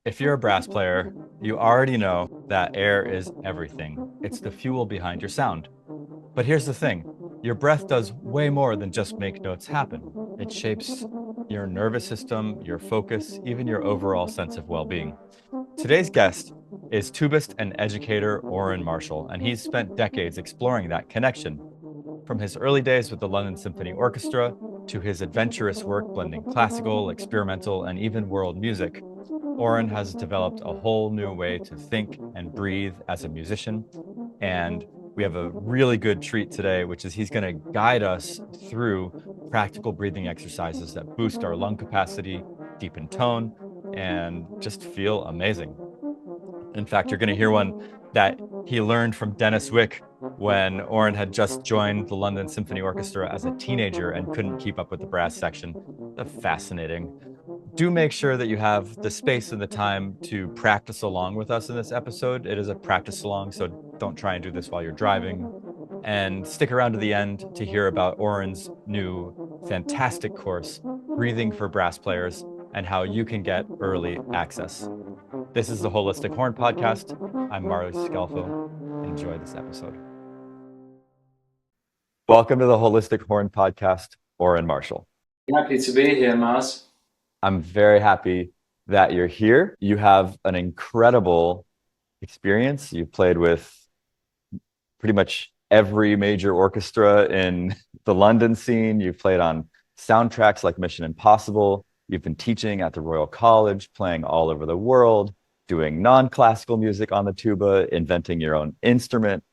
If you're a brass player, you already know that air is everything. It's the fuel behind your sound. But here's the thing, your breath does way more than just make notes happen. It shapes your nervous system, your focus, even your overall sense of well-being. Today's guest is tubist and educator Oren Marshall, and he's spent decades exploring that connection. From his early days with the London Symphony Orchestra to his adventurous work blending classical, experimental, and even world music, Oren has developed a whole new way to think and breathe as a musician. And we have a really good treat today, which is he's going to guide us through practical breathing exercises that boost our lung capacity, deepen tone, and just feel amazing. In fact, you're going to hear one that he learned from Dennis Wick when Oren had just joined the London Symphony Orchestra as a teenager and couldn't keep up with the brass section. Fascinating. Do make sure that you have the space and the time to practice along with us in this episode. It is a practice along, so don't try and do this while you're driving. And stick around to the end to hear about Oren's new fantastic course, Breathing for Brass Players, and how you can get early access. This is the Holistic Horn Podcast. I'm Marley Scalfo. Enjoy this episode. Welcome to the Holistic Horn Podcast, Oren Marshall. Happy to be here, Mars. I'm very happy that you're here. You have an incredible experience. You've played with pretty much every major orchestra in the London scene. You've played on soundtracks like Mission Impossible. You've been teaching at the Royal College, playing all over the world, doing non-classical music on the tuba, inventing your own instrument,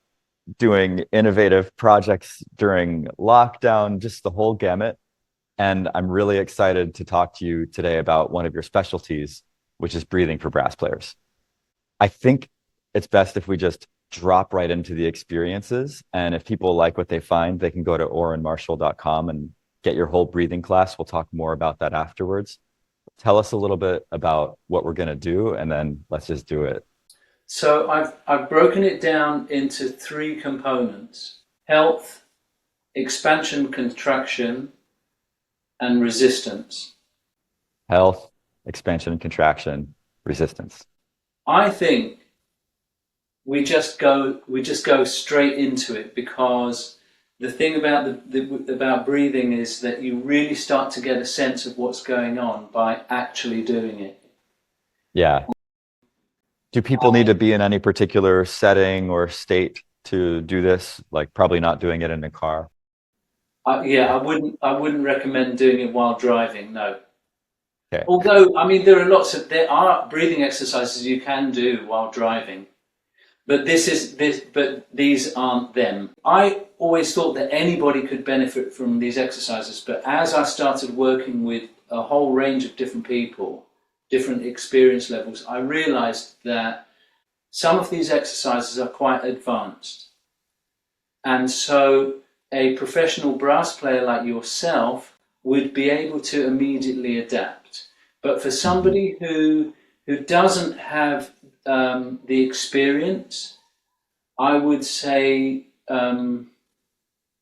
doing innovative projects during lockdown, just the whole gamut. And I'm really excited to talk to you today about one of your specialties, which is breathing for brass players. I think it's best if we just drop right into the experiences. And if people like what they find, they can go to orenmarshall.com and get your whole breathing class. We'll talk more about that afterwards. Tell us a little bit about what we're going to do, and then let's just do it. So I've broken it down into three components: health, expansion, contraction, and resistance. Health, expansion, contraction, resistance. I think we just go straight into it, because the thing about about breathing is that you really start to get a sense of what's going on by actually doing it. Yeah. Do people need to be in any particular setting or state to do this? Like probably not doing it in a car. I wouldn't recommend doing it while driving. No. Okay. Although, I mean, there are breathing exercises you can do while driving, but these aren't them. I always thought that anybody could benefit from these exercises, but as I started working with a whole range of different people, different experience levels, I realized that some of these exercises are quite advanced. And so a professional brass player like yourself would be able to immediately adapt. But for somebody who doesn't have the experience, I would say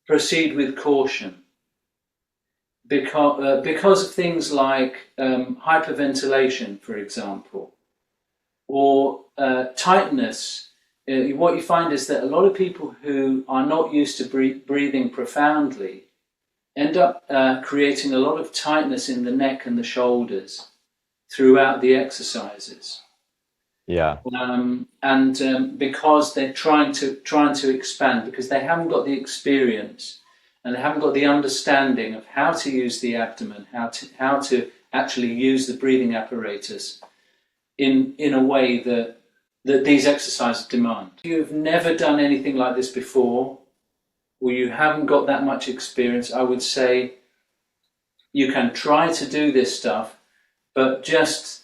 proceed with caution, because of things like hyperventilation, for example, or tightness. What you find is that a lot of people who are not used to breathing profoundly end up creating a lot of tightness in the neck and the shoulders throughout the exercises. Yeah. Because they're trying to expand, because they haven't got the experience and they haven't got the understanding of how to use the abdomen, how to actually use the breathing apparatus in a way that these exercises demand. If you've never done anything like this before, or you haven't got that much experience, I would say you can try to do this stuff, but just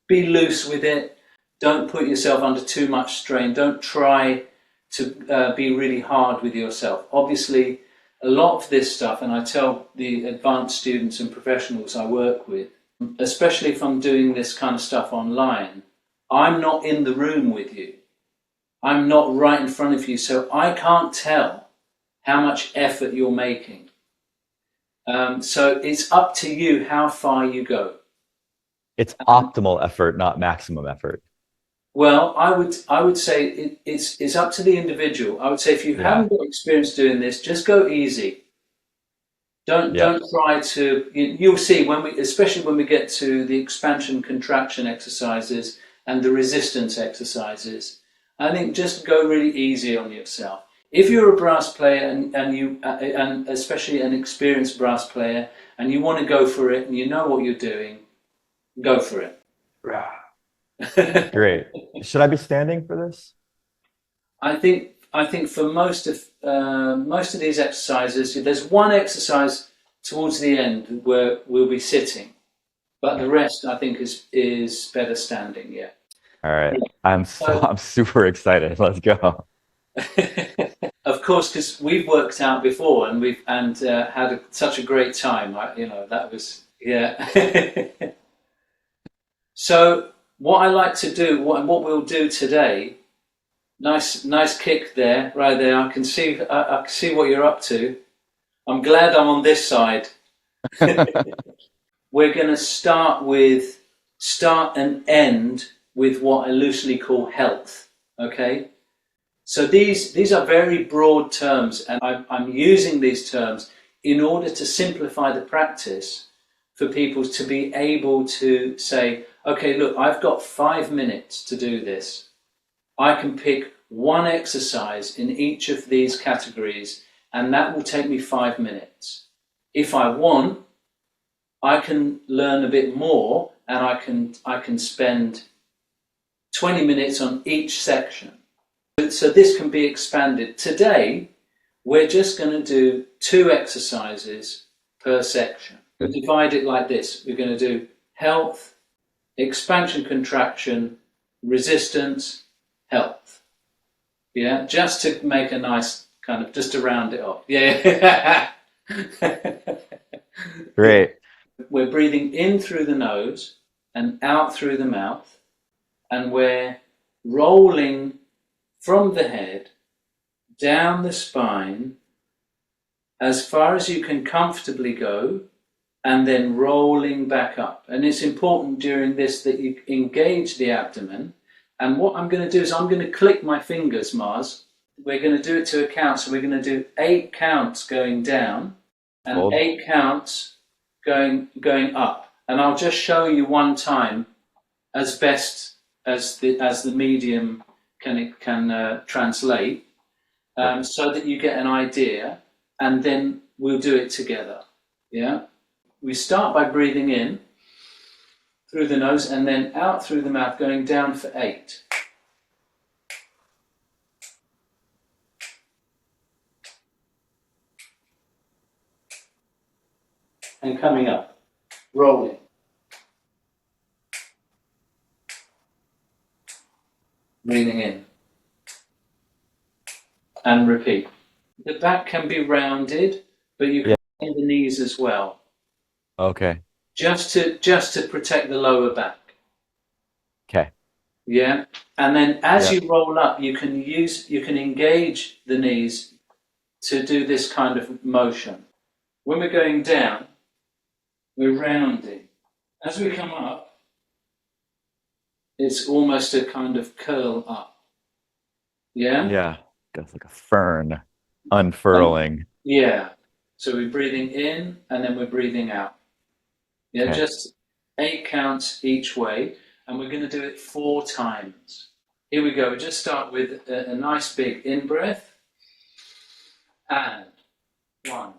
be loose with it. Don't put yourself under too much strain. Don't try to be really hard with yourself. Obviously, a lot of this stuff, and I tell the advanced students and professionals I work with, especially if I'm doing this kind of stuff online, I'm not in the room with you. I'm not right in front of you, so I can't tell how much effort you're making. So it's up to you how far you go. It's optimal effort, not maximum effort. Well, I would say it's up to the individual. I would say if you Yeah. haven't got experience doing this, just go easy. Don't Yep. try to. You'll see when we, especially when we get to the expansion contraction exercises and the resistance exercises. I think just go really easy on yourself. If you're a brass player and especially an experienced brass player and you want to go for it and you know what you're doing, go for it. Great. Should I be standing for this? I think for most of these exercises, there's one exercise towards the end where we'll be sitting, but the Okay. rest I think is better standing. Yeah. All right. So I'm super excited. Let's go. of course, because we've worked out before and we've had such a great time. That was yeah. So what I like to do, what we'll do today. Nice kick there, right there. I can see what you're up to. I'm glad I'm on this side. We're going to start and end with what I loosely call health. Okay, so these are very broad terms, and I'm using these terms in order to simplify the practice for people to be able to say, okay, look, I've got 5 minutes to do this. I can pick one exercise in each of these categories, and that will take me 5 minutes. If I want, I can learn a bit more, and I can spend 20 minutes on each section. So this can be expanded. Today, we're just going to do 2 exercises per section. We divide it like this. We're going to do health, expansion, contraction, resistance, health. Yeah, just to make a nice kind of, just to round it off. Yeah. Yeah. Great. We're breathing in through the nose and out through the mouth, and we're rolling from the head down the spine as far as you can comfortably go, and then rolling back up. And it's important during this that you engage the abdomen. And what I'm going to do is I'm going to click my fingers, Mars. We're going to do it to a count. So we're going to do 8 counts going down and Hold. 8 counts going up. And I'll just show you one time as best as the medium can translate, Perfect. so that you get an idea, and then we'll do it together. Yeah. We start by breathing in through the nose and then out through the mouth, going down for 8. And coming up, rolling, breathing in, and repeat. The back can be rounded, but you can Yeah. bend the knees as well, Okay. just to protect the lower back. Okay. Yeah, and then as Yeah. you roll up, you can engage the knees to do this kind of motion. When we're going down, we're rounding. As we come up, it's almost a kind of curl up. Yeah? Yeah. That's like a fern And unfurling. yeah. So we're breathing in and then we're breathing out. Yeah, Okay. just 8 counts each way. And we're going to do it 4 times. Here we go. We just start with a nice big in breath. And 1.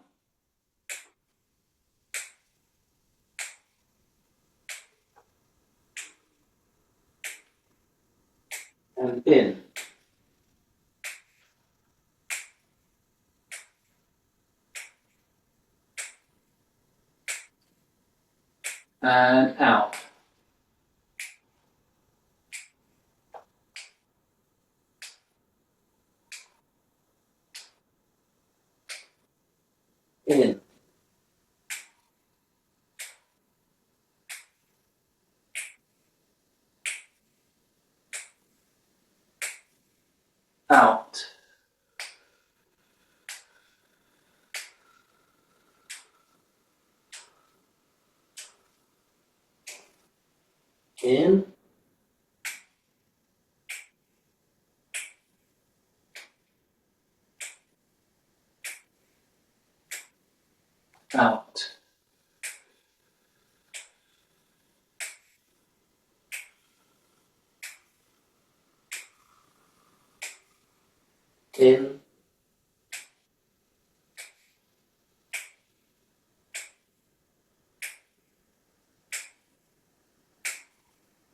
And in. And out. In. Out. In, out. In,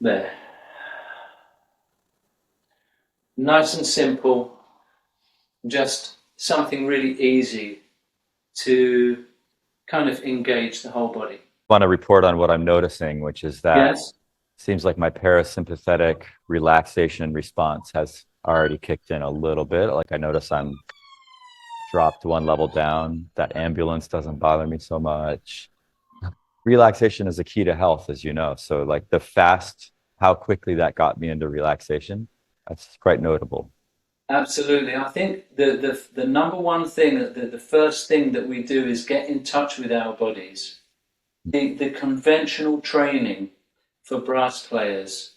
there. Nice and simple, just something really easy to kind of engage the whole body. I want to report on what I'm noticing, which is that Yes, seems like my parasympathetic relaxation response has already kicked in a little bit. Like I notice I'm dropped one level down. That ambulance doesn't bother me so much. Relaxation is a key to health, as you know. So like the fast, how quickly that got me into relaxation, that's quite notable. absolutely. I think the number one thing, the first thing that we do is get in touch with our bodies. The conventional training for brass players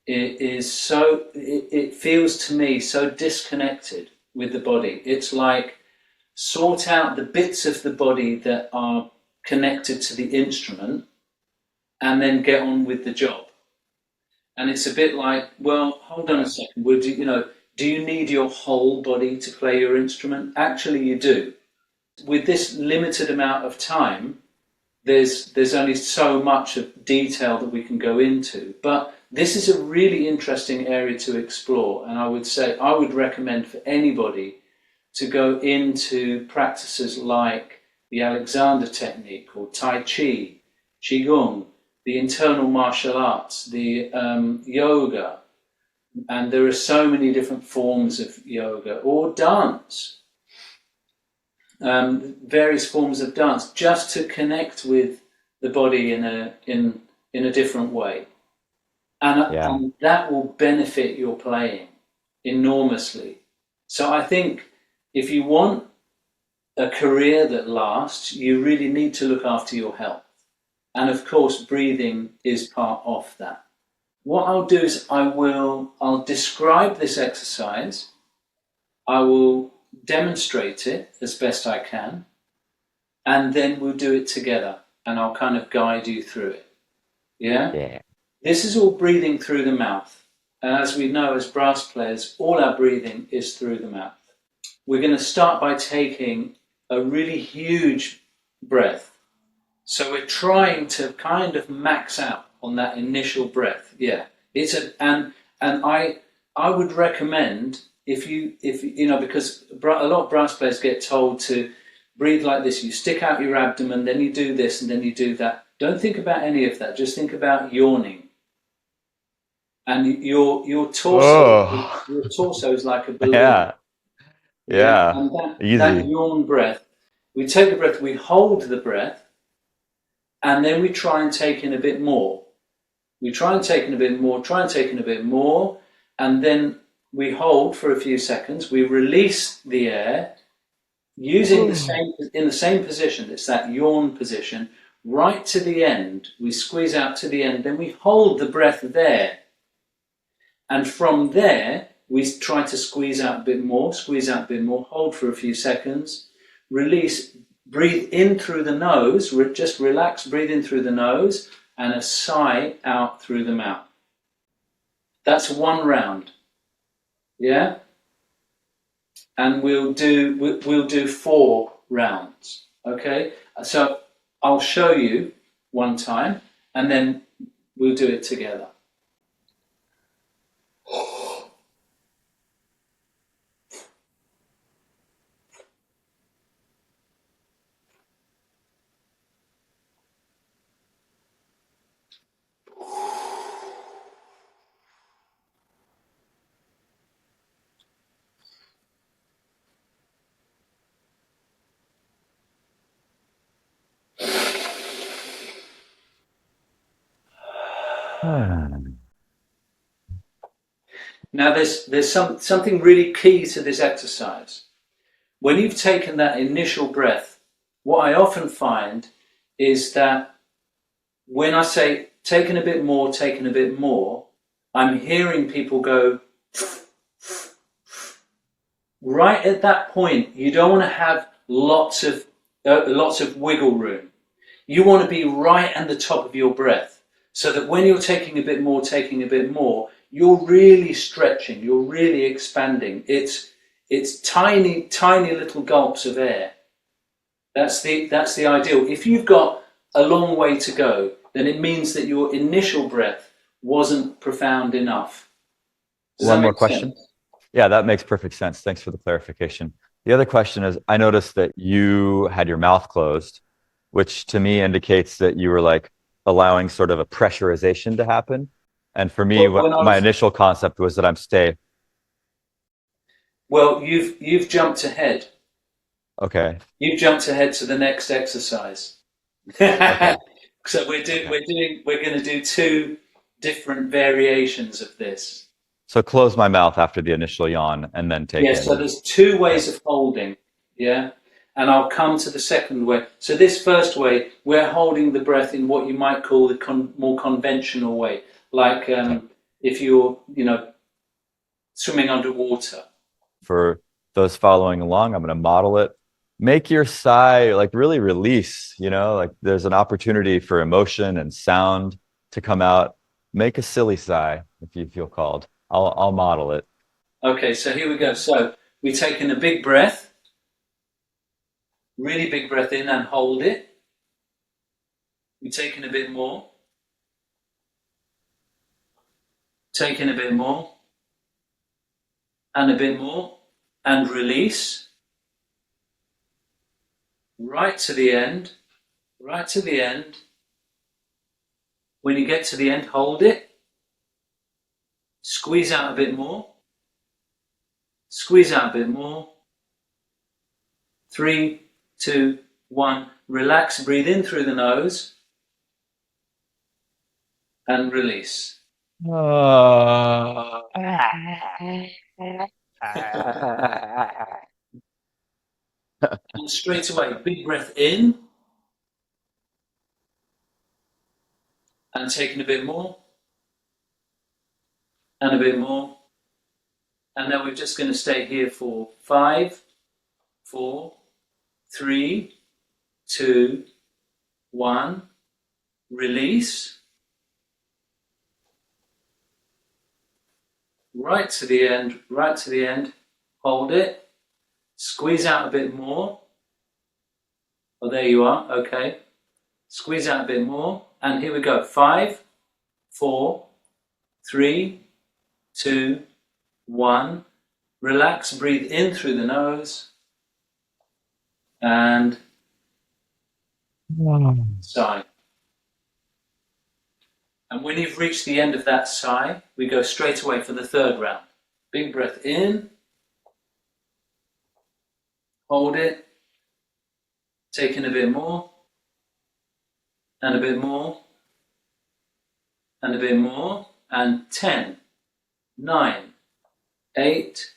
is so, it feels to me so disconnected with the body. It's like sort out the bits of the body that are connected to the instrument and then get on with the job. And it's a bit like, well, hold on a second. Would do you need your whole body to play your instrument? Actually, you do. With this limited amount of time, there's only so much of detail that we can go into. But this is a really interesting area to explore, and I would recommend for anybody to go into practices like the Alexander technique or Tai Chi, Qigong, the internal martial arts, the yoga, and there are so many different forms of yoga, or dance, various forms of dance, just to connect with the body in a different way, Yeah. and that will benefit your playing enormously. So I think if you want a career that lasts, you really need to look after your health, and of course, breathing is part of that. What I'll do is I'll describe this exercise. I will demonstrate it as best I can, and then we'll do it together, and I'll kind of guide you through it. Yeah? Yeah. This is all breathing through the mouth. And as we know as brass players, all our breathing is through the mouth. We're going to start by taking a really huge breath. So we're trying to kind of max out on that initial breath. Yeah. I would recommend if you know, because a lot of brass players get told to breathe like this. You stick out your abdomen, then you do this, and then you do that. Don't think about any of that. Just think about yawning. And your Oh, torso is like a balloon. yeah. Yeah. Yeah. And that Easy. yawn breath, we take a breath, we hold the breath, and then we try and take in a bit more. We try and take in a bit more, try and take in a bit more, and then we hold for a few seconds. We release the air using in the same position. It's that yawn position right to the end. We squeeze out to the end, then we hold the breath there, and from there we try to squeeze out a bit more, hold for a few seconds, release, breathe in through the nose, just relax, breathe in through the nose, and a sigh out through the mouth. That's one round. Yeah? And we'll do 4 rounds. Okay? So I'll show you one time, and then we'll do it together. Now there's something really key to this exercise. When you've taken that initial breath, what I often find is that when I say taking a bit more, taking a bit more, I'm hearing people go, right at that point, you don't want to have lots of wiggle room. You want to be right at the top of your breath, so that when you're taking a bit more, you're really stretching, you're really expanding. It's tiny, tiny little gulps of air. That's the ideal. If you've got a long way to go, then it means that your initial breath wasn't profound enough. Does that One more make question. sense? Yeah, that makes perfect sense. Thanks for the clarification. The other question is, I noticed that you had your mouth closed, which to me indicates that you were like allowing sort of a pressurization to happen. And for me, Well, when I my was, initial concept was that I'm stay. well, you've jumped ahead. Okay. You've jumped ahead to the next exercise. Okay. So Okay. we're going to do two different variations of this. So close my mouth after the initial yawn and then take Yes, so in. there's two Okay. ways of holding, yeah? And I'll come to the second way. So this first way, we're holding the breath in what you might call the more conventional way, like Okay. if you're, swimming underwater. For those following along, I'm going to model it. Make your sigh like really release, like there's an opportunity for emotion and sound to come out. Make a silly sigh if you feel called. I'll model it. Okay, so here we go. So we take in a big breath, really big breath in and hold it. We take in a bit more, take in a bit more, and a bit more, and release. Right to the end, right to the end. When you get to the end, hold it. Squeeze out a bit more. Squeeze out a bit more. 3, 2, 1. Relax, breathe in through the nose and release. And straight away, big breath in and taking a bit more and a bit more. And then we're just going to stay here for 5, 4, 3, 2, 1. Release. Right to the end, right to the end. Hold it. Squeeze out a bit more. Oh, there you are. Okay. Squeeze out a bit more. And here we go. 5, 4, 3, 2, 1. Relax. Breathe in through the nose. And sigh. And when you've reached the end of that sigh, we go straight away for the third round. Big breath in. Hold it. Take in a bit more. And a bit more. And a bit more. And 10, 9, 8,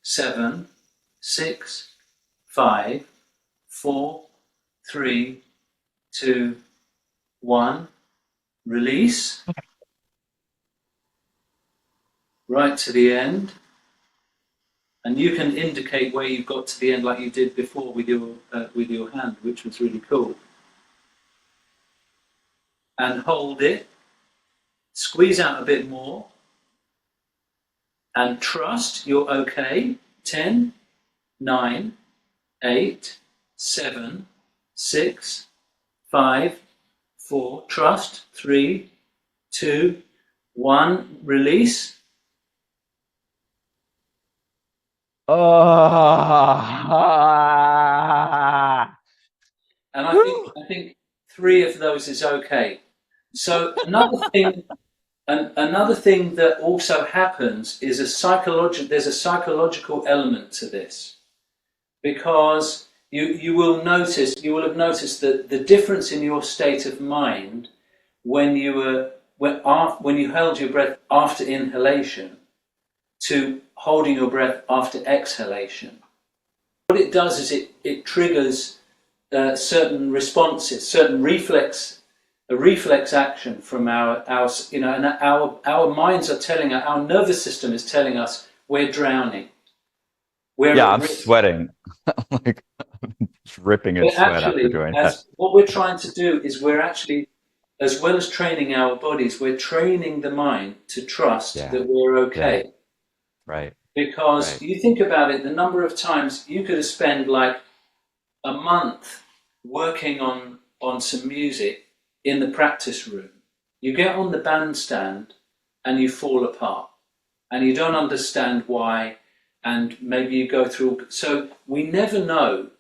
7, 6, 5, 4, 3, 2, 1. Release. Right to the end. And you can indicate where you've got to the end like you did before with your hand, which was really cool. And hold it. Squeeze out a bit more. And trust you're okay. 10, 9, 8, 7, 6, 5, 4. Trust. 3, 2, 1. Release. And I think 3 of those is okay. So another thing that also happens is there's a psychological element to this, because you will have noticed that the difference in your state of mind when you held your breath after inhalation to holding your breath after exhalation. What it does is it triggers certain responses, certain reflex a reflex action from our you know, and our minds are telling us, our nervous system is telling us we're drowning, we're Yeah, at I'm risk. sweating. Like just ripping in But sweat after actually, doing that. as what we're trying to do is we're actually, as well as training our bodies, we're training the mind to trust Yeah. that we're Yeah. okay. Right. Because Right. you think about it, the number of times you could have spent like a month working on some music in the practice room. You get on the bandstand and you fall apart and you don't understand why, and maybe you go through. So we never know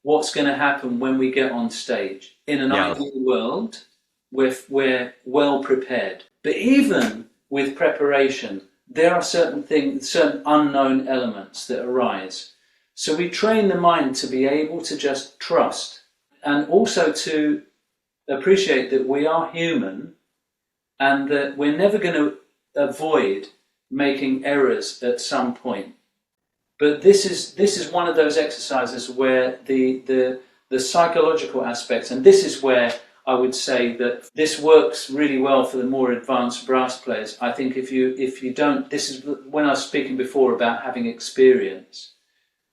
what's going to happen when we get on stage. In an Yeah. ideal world, we're well prepared. But even with preparation, there are certain things, certain unknown elements that arise. So we train the mind to be able to just trust and also to appreciate that we are human and that we're never going to avoid making errors at some point. But this is one of those exercises where the psychological aspects, and this is where I would say that this works really well for the more advanced brass players. I think if you don't, this is when I was speaking before about having experience.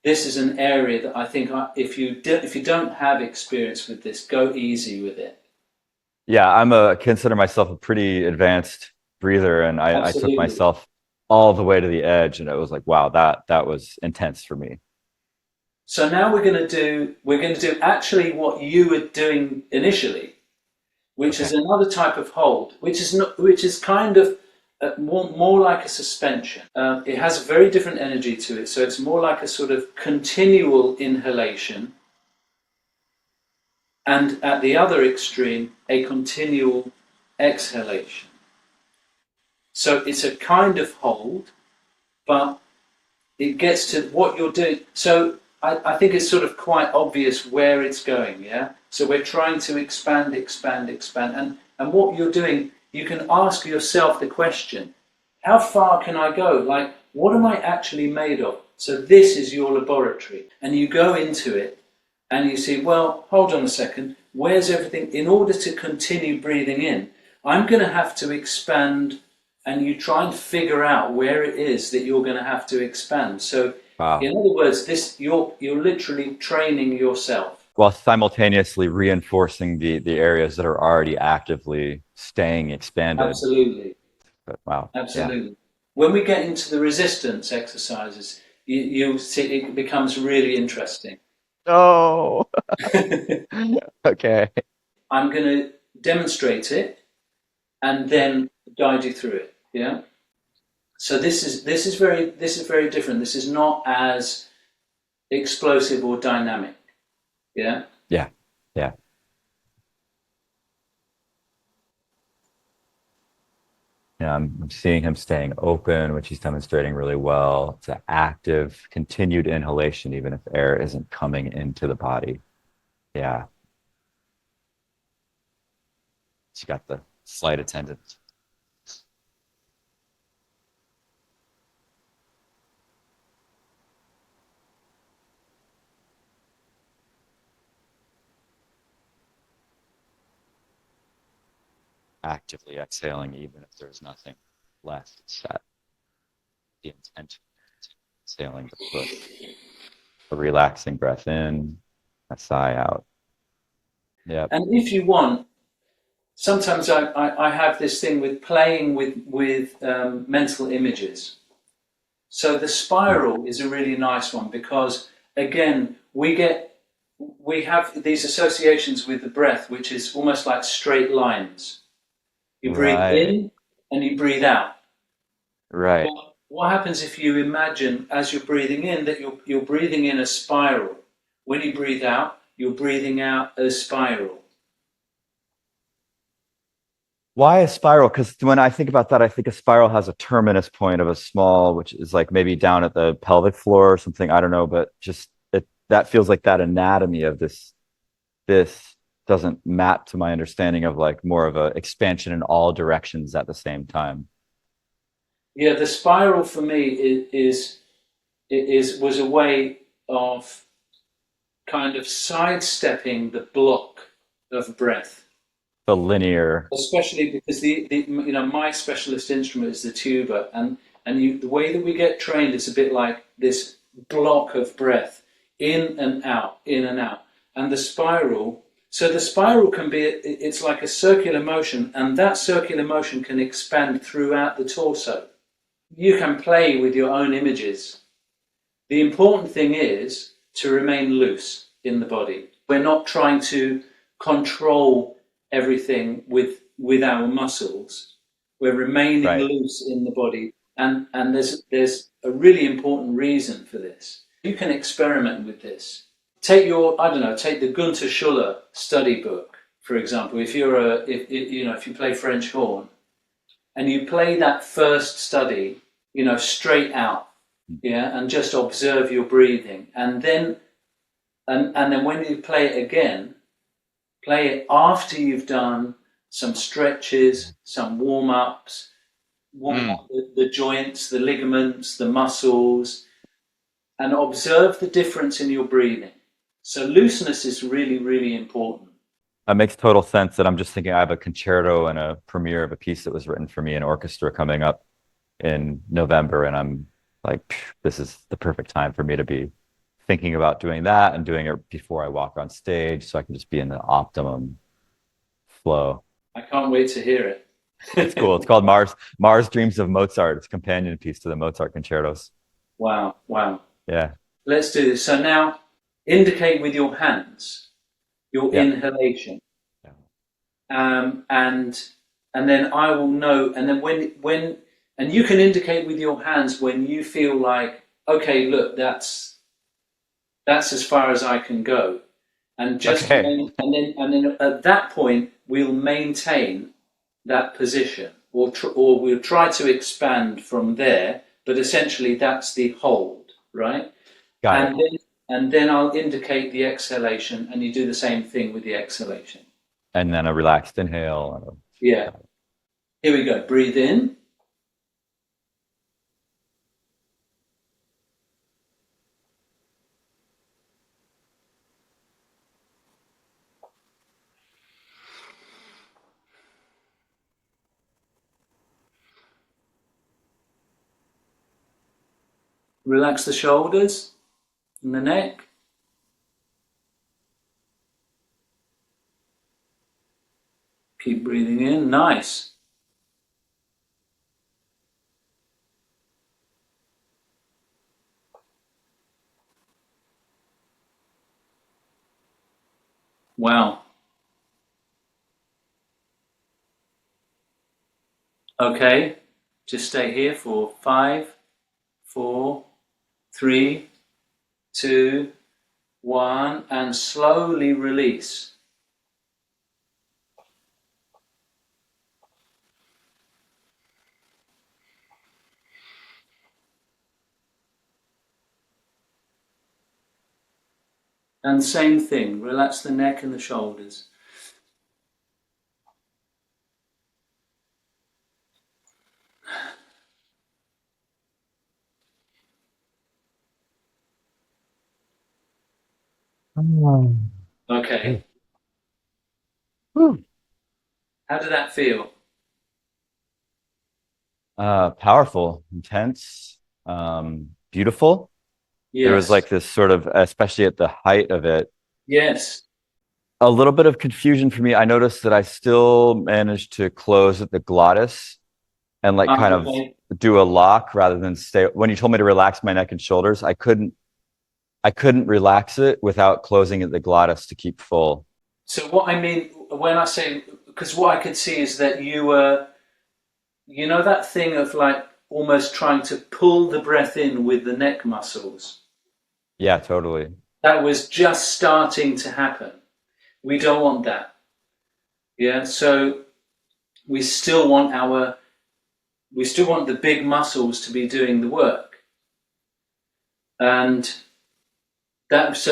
This is an area that I think if you don't have experience with this, go easy with it. Yeah, consider myself a pretty advanced breather, and I took Absolutely. myself all the way to the edge, and it was like, wow, that was intense for me. So now we're going to do actually what you were doing initially, which is Okay. another type of hold, which is kind of more like a suspension. It has a very different energy to it, so it's more like a sort of continual inhalation, and at the other extreme, a continual exhalation. So it's a kind of hold, but it gets to what you're doing. So I think it's sort of quite obvious where it's going, yeah? So we're trying to expand, expand, expand. And what you're doing, you can ask yourself the question, how far can I go? Like, what am I actually made of? So this is your laboratory. And you go into it and you see, well, hold on a second, where's everything? In order to continue breathing in, I'm going to have to expand, and you try and figure out where it is that you're going to have to expand. So, Wow. in other words, this you're literally training yourself. While simultaneously reinforcing the areas that are already actively staying expanded. Absolutely, But wow. Yeah. absolutely. When we get into the resistance exercises, you see it becomes really interesting. No. Okay. I'm going to demonstrate it and then guide you through it. Yeah. So this is very different. This is not as explosive or dynamic. Yeah. Yeah. Yeah. Yeah, I'm seeing him staying open, which he's demonstrating really well. It's an active, continued inhalation, even if air isn't coming into the body. Yeah. She's got the flight attendant actively exhaling, even if there's nothing left. It's that the intention to exhaling to push a relaxing breath in, a sigh out. Yep. And if you want, sometimes I have this thing with playing with mental images. So the Hmm. spiral is a really nice one because again we have these associations with the breath, which is almost like straight lines. You breathe Right. in and you breathe out. Right. Well, what happens if you imagine as you're breathing in that you're breathing in a spiral? When you breathe out, you're breathing out a spiral. Why a spiral? Because when I think about that, I think a spiral has a terminus point of a small, which is like maybe down at the pelvic floor or something. I don't know, but just that feels like that anatomy of this doesn't map to my understanding of like more of a expansion in all directions at the same time. Yeah, the spiral for me is was a way of kind of sidestepping the block of breath. the linear. especially because my specialist instrument is the tuba, and the way that we get trained is a bit like this block of breath, in and out, in and out, and the spiral. So the spiral can be, it's like a circular motion, and that circular motion can expand throughout the torso. You can play with your own images. The important thing is to remain loose in the body. We're not trying to control everything with our muscles. We're remaining Right. loose in the body, and there's a really important reason for this. You can experiment with this. Take take the Gunther Schuller study book, for example. If you play French horn and you play that first study, straight out, yeah, and just observe your breathing, and then when you play it again, play it after you've done some stretches, some warm-ups, warm Mm. up the joints, the ligaments, the muscles, and observe the difference in your breathing. So looseness is really, really important. That makes total sense. And I'm just thinking I have a concerto and a premiere of a piece that was written for me in orchestra coming up in November. And I'm like, this is the perfect time for me to be thinking about doing that and doing it before I walk on stage so I can just be in the optimum flow. I can't wait to hear It's it. cool. It's called Mars Dreams of Mozart. It's a companion piece to the Mozart concertos. Wow, wow. Yeah. Let's do this. So now indicate with your hands your Yeah. inhalation. Yeah. And then I will know. And then and you can indicate with your hands when you feel like, okay, look, that's as far as I can go. And Okay. and then at that point we'll maintain that position, or we'll try to expand from there. But essentially, that's the hold, right? Got it. And then I'll indicate the exhalation, and you do the same thing with the exhalation. And then a relaxed inhale. Yeah. Here we go. Breathe in. Relax the shoulders and the neck. Keep breathing in. Nice. Wow. Okay. Just stay here for 5, 4, 3, 2, 1, and slowly release. And same thing. Relax the neck and the shoulders. Okay. Whew. How did that feel? Powerful, intense, beautiful. There was Yes. like this sort of, especially at the height of it, Yes. a little bit of confusion for me. I noticed that I still managed to close at the glottis and like kind of Okay. do a lock rather than stay. When you told me to relax my neck and shoulders, I couldn't relax it without closing at the glottis to keep full. So what I mean when I say, because what I could see is that you were, that thing of like almost trying to pull the breath in with the neck muscles. Yeah, totally. That was just starting to happen. We don't want that. Yeah. So we still want the big muscles to be doing the work. And that was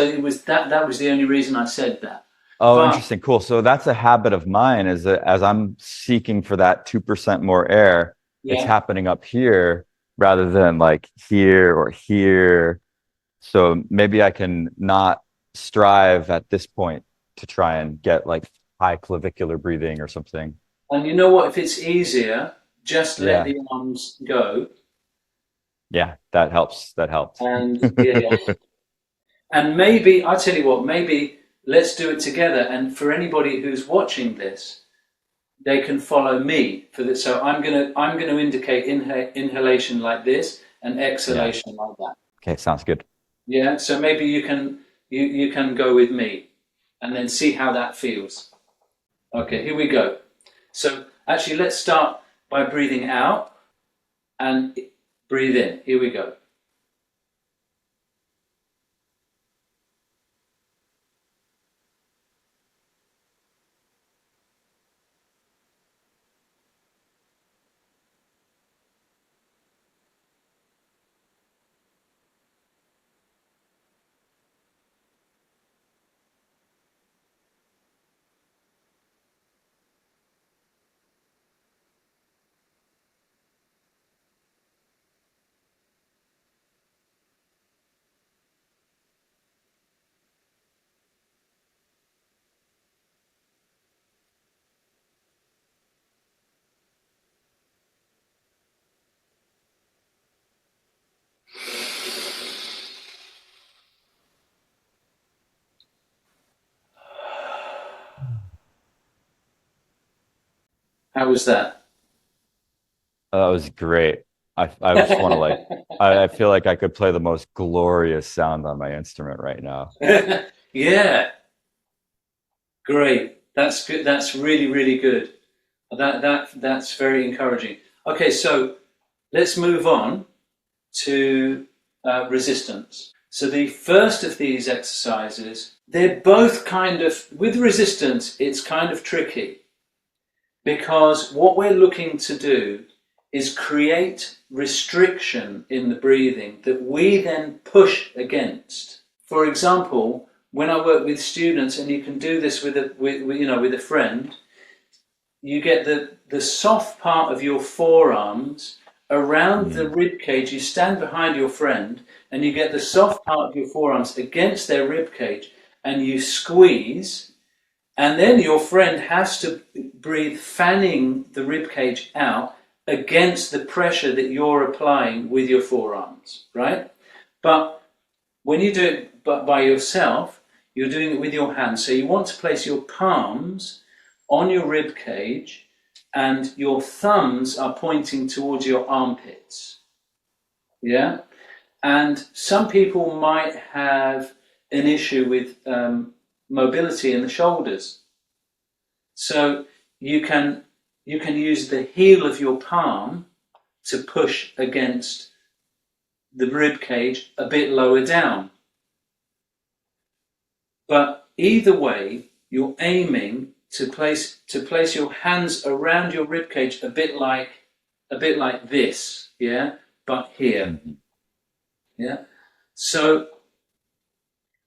the only reason I said that. Oh, But interesting. Cool. So that's a habit of mine is that as I'm seeking for that 2% more air, it's yeah, happening up here rather than like here or here. So maybe I can not strive at this point to try and get like high clavicular breathing or something. And you know what? If it's easier, just let Yeah. the arms go. Yeah, that helps. That helped. And yeah, and maybe I tell you what, maybe let's do it together. And for anybody who's watching this, they can follow me for this. So I'm gonna indicate inhalation like this and Yeah. exhalation like that. Okay, sounds good. Yeah. So maybe you can go with me, and then see how that feels. Okay, here we go. So actually, let's start by breathing out and breathe in. Here we go. How was that? That was great. I just want to like, I feel like I could play the most glorious sound on my instrument right now. Yeah, great. That's good. That's really, really good. That's very encouraging. Okay, so let's move on to resistance. So the first of these exercises, they're both kind of with resistance. It's kind of tricky because what we're looking to do is create restriction in the breathing that we then push against. For example, when I work with students, and you can do this with a friend, you get the soft part of your forearms around the Mm. rib cage. You stand behind your friend, and you get the soft part of your forearms against their rib cage, and you squeeze, and then your friend has to breathe, fanning the rib cage out against the pressure that you're applying with your forearms, right? But when you do it by yourself, you're doing it with your hands. So you want to place your palms on your rib cage, and your thumbs are pointing towards your armpits. Yeah? And some people might have an issue with mobility in the shoulders. So you can use the heel of your palm to push against the rib cage a bit lower down. But either way, you're aiming to place your hands around your rib cage a bit like this, yeah, but here, Mhm. yeah. So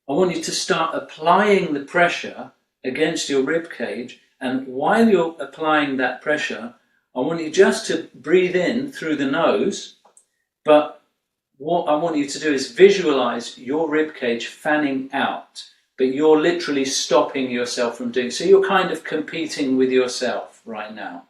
I want you to start applying the pressure against your rib cage, and while you're applying that pressure, I want you just to breathe in through the nose, but what I want you to do is visualize your rib cage fanning out, but you're literally stopping yourself from doing so. You're kind of competing with yourself right now.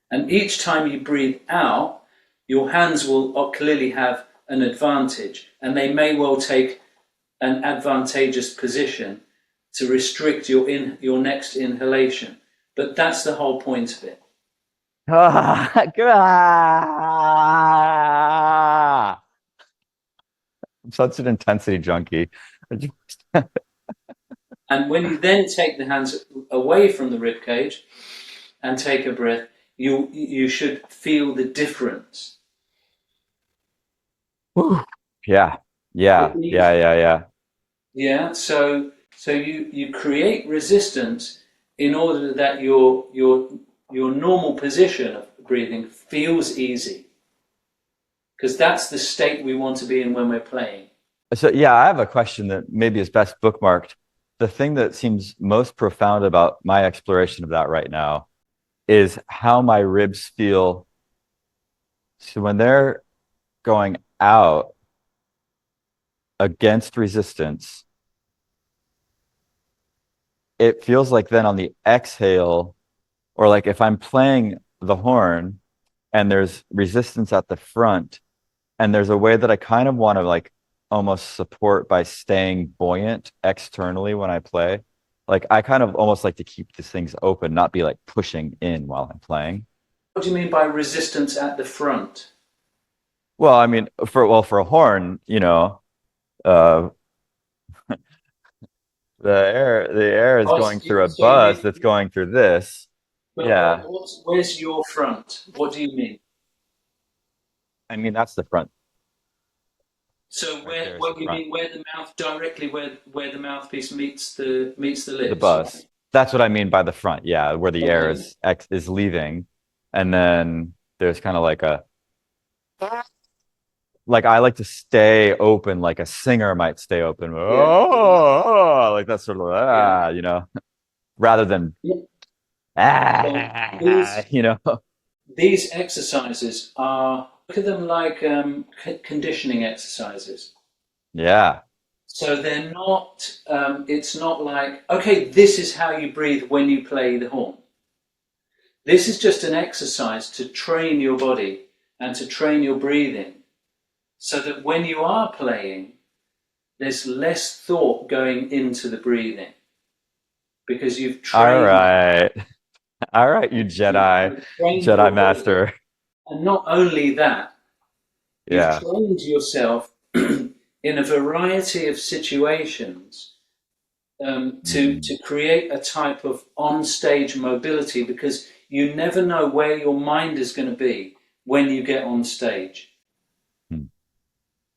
And each time you breathe out, your hands will clearly have an advantage, and they may well take an advantageous position to restrict your next inhalation. But that's the whole point of it. I'm such an intensity junkie. And when you then take the hands away from the rib cage and take a breath, you should feel the difference. Whew. Yeah, yeah, yeah, yeah, yeah. Yeah, so you create resistance in order that your normal position of breathing feels easy, because that's the state we want to be in when we're playing. So yeah, I have a question that maybe is best bookmarked. The thing that seems most profound about my exploration of that right now is how my ribs feel. So when they're going out against resistance, it feels like then on the exhale, or like if I'm playing the horn and there's resistance at the front, and there's a way that I kind of want to like almost support by staying buoyant externally when I play. Like I kind of almost like to keep these things open, not be like pushing in while I'm playing. What do you mean by resistance at the front? Well, I mean, for a horn, uh, the air is Oh, going through a so buzz that's going through this. but Yeah, where's your front? What do you mean? I mean that's the front So right there is the what you front, mean where the mouth directly where the mouthpiece meets the the lips, buzz. right? That's what I mean by the front. Yeah, where the air Okay. is leaving, and then there's kind of like a like I like to stay open, like a singer might stay open. Yeah. Oh, like that sort of Yeah. rather than Yeah. So these you know. these exercises are look at them like conditioning exercises. Yeah. So they're not. It's not like okay, this is how you breathe when you play the horn. This is just an exercise to train your body and to train your breathing so that when you are playing, there's less thought going into the breathing because you've All trained, right. All right, you Jedi, you've trained Jedi your body. Master. And not only that, you've Yeah. trained yourself in a variety of situations Mm. to create a type of on-stage mobility because you never know where your mind is going to be when you get on stage. Mm.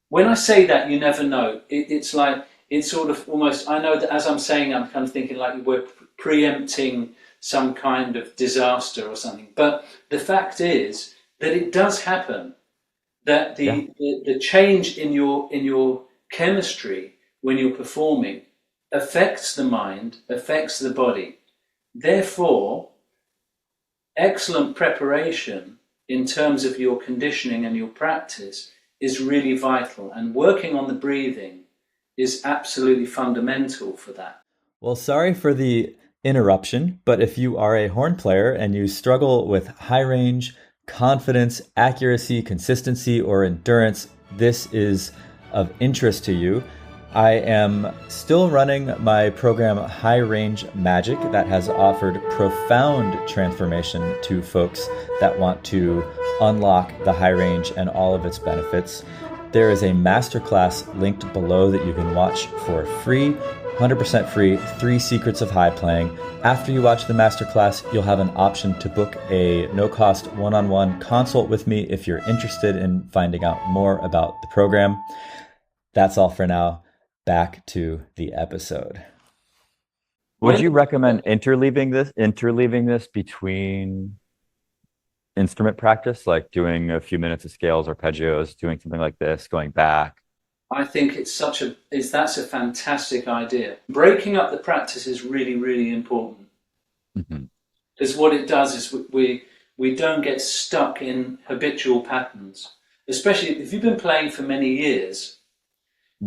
When I say that, you never know. It's like, it's sort of almost, I know that as I'm saying, I'm kind of thinking like we're preempting some kind of disaster or something. But the fact is that it does happen, that Yeah. the change in your chemistry when you're performing affects the mind, affects the body. Therefore, excellent preparation in terms of your conditioning and your practice is really vital, and working on the breathing is absolutely fundamental for that. Well, sorry for the interruption, but if you are a horn player and you struggle with high range, confidence, accuracy, consistency, or endurance, this is of interest to you. I am still running my program High Range Magic that has offered profound transformation to folks that want to unlock the high range and all of its benefits. There is a masterclass linked below that you can watch for free, 100% free, 3 Secrets of High Playing. After you watch the masterclass, you'll have an option to book a no-cost one-on-one consult with me if you're interested in finding out more about the program. That's all for now. Back to the episode. Would When you recommend interleaving this between instrument practice, like doing a few minutes of scales, arpeggios, doing something like this, going back? I think that's a fantastic idea. Breaking up the practice is really, really important Hmm. because what it does is we don't get stuck in habitual patterns, especially if you've been playing for many years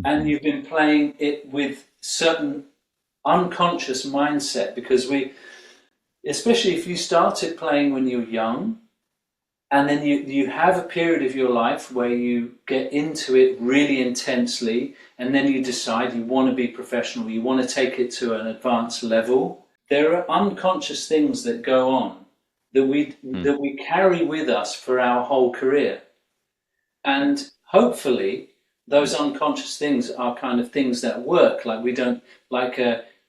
and Hmm. you've been playing it with certain unconscious mindset because especially if you started playing when you're young and then you have a period of your life where you get into it really intensely and then you decide you want to be professional, you want to take it to an advanced level. There are unconscious things that go on that we carry with us for our whole career. And hopefully those unconscious things are kind of things that work. Like we don't like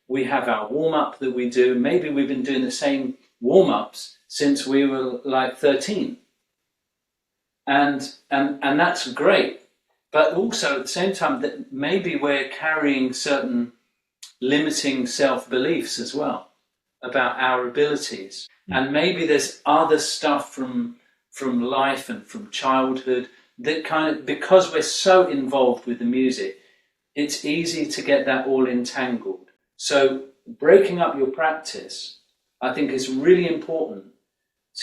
we have our warm up that we do. Maybe we've been doing the same warm ups since we were like 13, and that's great. But also at the same time, that maybe we're carrying certain limiting self beliefs as well about our abilities, and maybe there's other stuff from life and from childhood that kind of, because we're so involved with the music, it's easy to get that all entangled. So breaking up your practice, I think, is really important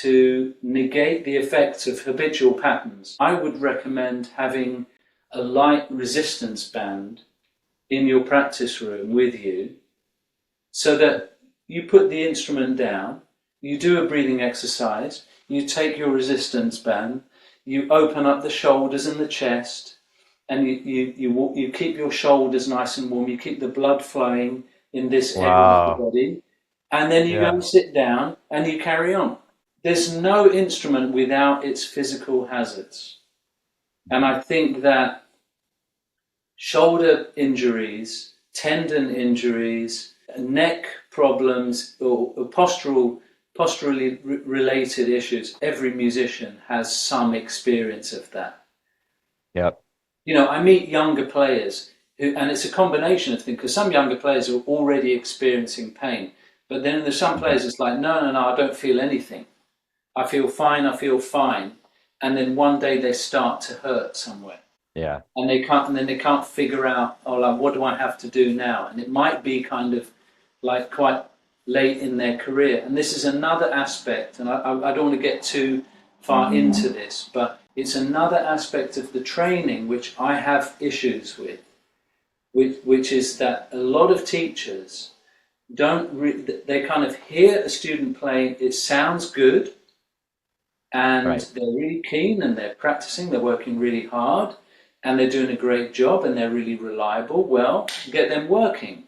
to negate the effects of habitual patterns. I would recommend having a light resistance band in your practice room with you so that you put the instrument down, you do a breathing exercise, you take your resistance band, you open up the shoulders and the chest, and you keep your shoulders nice and warm, you keep the blood flowing in this area of the Wow. body, and then you go Yeah. and sit down and you carry on. There's no instrument without its physical hazards. And I think that shoulder injuries, tendon injuries, neck problems, or posturally related issues, every musician has some experience of that. Yep. I meet younger players who, and it's a combination of things, because some younger players are already experiencing pain, but then there's some Mhm. players it's like, no, I don't feel anything. I feel fine. And then one day they start to hurt somewhere. Yeah. And then they can't figure out, oh, like, what do I have to do now? And it might be kind of like quite late in their career. And this is another aspect, and I don't want to get too far into this, but it's another aspect of the training which I have issues with, which is that a lot of teachers they kind of hear a student playing, it sounds good, and Right. they're really keen and they're practicing, they're working really hard, and they're doing a great job and they're really reliable. Well, get them working.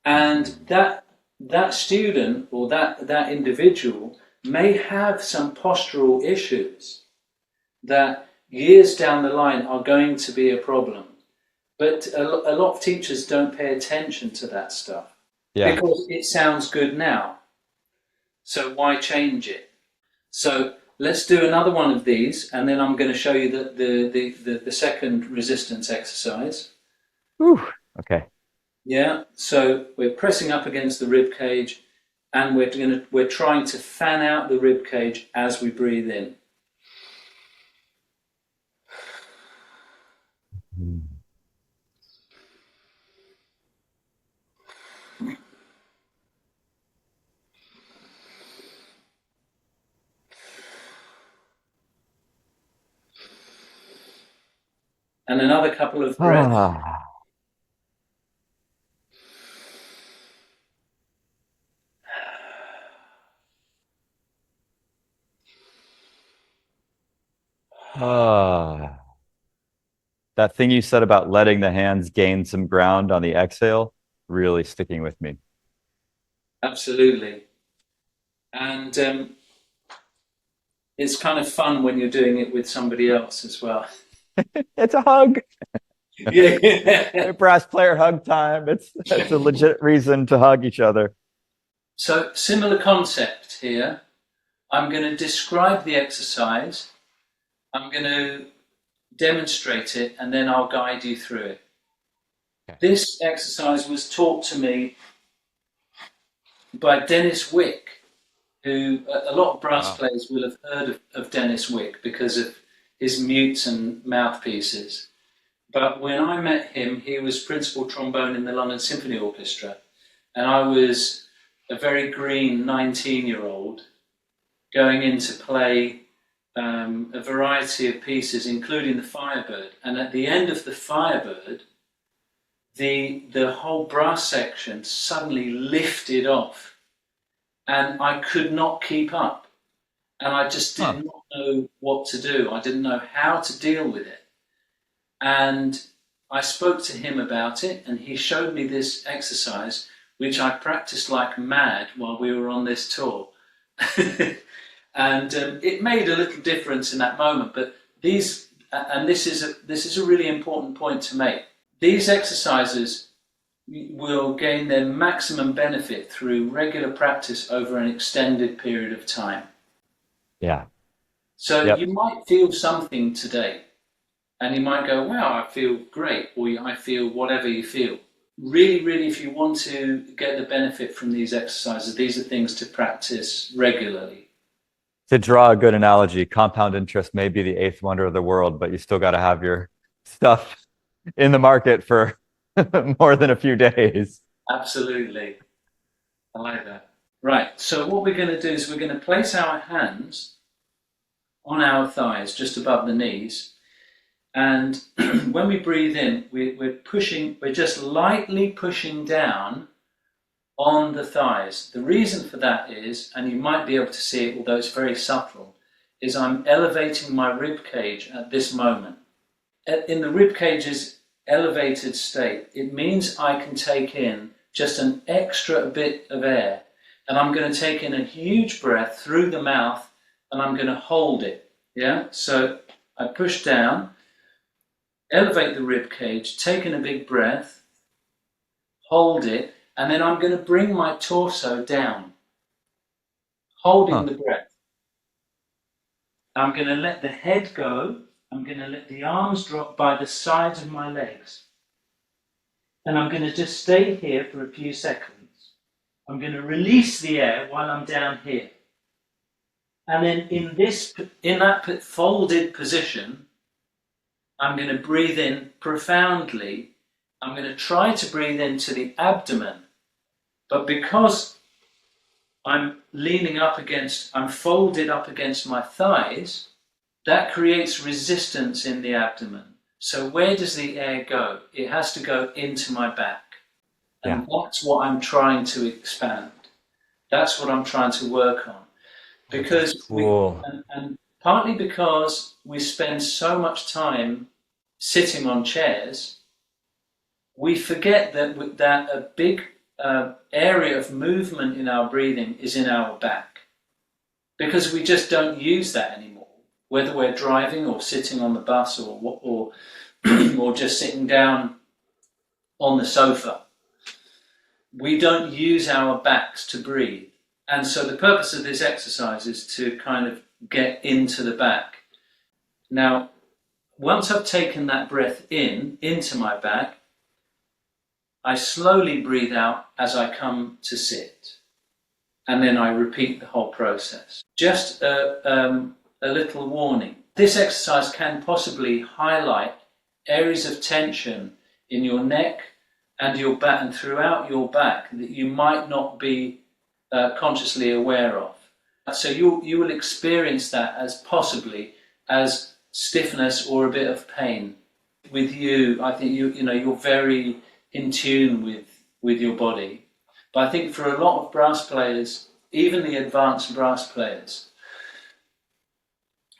And that student or that individual may have some postural issues that years down the line are going to be a problem. But a lot of teachers don't pay attention to that stuff Yeah. because it sounds good now. So why change it? So let's do another one of these, and then I'm going to show you the second resistance exercise. Whew. Okay. Yeah. So we're pressing up against the rib cage, and we're trying to fan out the rib cage as we breathe in. And another couple of breaths. Ah. Ah. That thing you said about letting the hands gain some ground on the exhale, really sticking with me. Absolutely. And it's kind of fun when you're doing it with somebody else as well. It's a hug. Yeah. Brass player hug time. It's a legit reason to hug each other. So similar concept here. I'm going to describe the exercise. I'm going to demonstrate it, and then I'll guide you through it. Okay. This exercise was taught to me by Dennis Wick, who a lot of brass Wow. players will have heard of Dennis Wick because of his mutes and mouthpieces. But when I met him, he was principal trombone in the London Symphony Orchestra, and I was a very green 19-year-old going in to play a variety of pieces, including the Firebird. And at the end of the Firebird, the whole brass section suddenly lifted off, and I could not keep up. And I just did Huh. not know what to do. I didn't know how to deal with it. And I spoke to him about it, and he showed me this exercise, which I practiced like mad while we were on this tour. And it made a little difference in that moment. But these, and this is a really important point to make. These exercises will gain their maximum benefit through regular practice over an extended period of time. Yeah. So Yep. you might feel something today, and you might go, wow, I feel great, or I feel whatever you feel. Really, really, if you want to get the benefit from these exercises, these are things to practice regularly. To draw a good analogy, compound interest may be the eighth wonder of the world, but you still got to have your stuff in the market for more than a few days. Absolutely. I like that. Right, so what we're going to do is we're going to place our hands on our thighs, just above the knees. And when we breathe in, we're just lightly pushing down on the thighs. The reason for that is, and you might be able to see it, although it's very subtle, is I'm elevating my rib cage at this moment. In the rib cage's elevated state, it means I can take in just an extra bit of air, and I'm going to take in a huge breath through the mouth, and I'm going to hold it. Yeah, so I push down, elevate the rib cage, take in a big breath, hold it, and then I'm going to bring my torso down, holding the breath. I'm going to let the head go. I'm going to let the arms drop by the sides of my legs. And I'm going to just stay here for a few seconds. I'm going to release the air while I'm down here. And then in that folded position, I'm going to breathe in profoundly. I'm going to try to breathe into the abdomen. But because I'm I'm folded up against my thighs, that creates resistance in the abdomen. So where does the air go? It has to go into my back. And that's what I'm trying to expand. That's what I'm trying to work on. Because and partly because we spend so much time sitting on chairs, we forget that a big area of movement in our breathing is in our back. Because we just don't use that anymore, whether we're driving or sitting on the bus or just sitting down on the sofa. We don't use our backs to breathe. And so the purpose of this exercise is to kind of get into the back. Now, once I've taken that breath into my back, I slowly breathe out as I come to sit. And then I repeat the whole process. Just a little warning. This exercise can possibly highlight areas of tension in your neck and your back and throughout your back that you might not be consciously aware of. So you will experience that as possibly as stiffness or a bit of pain. With you, I think you're very in tune with your body. But I think for a lot of brass players, even the advanced brass players,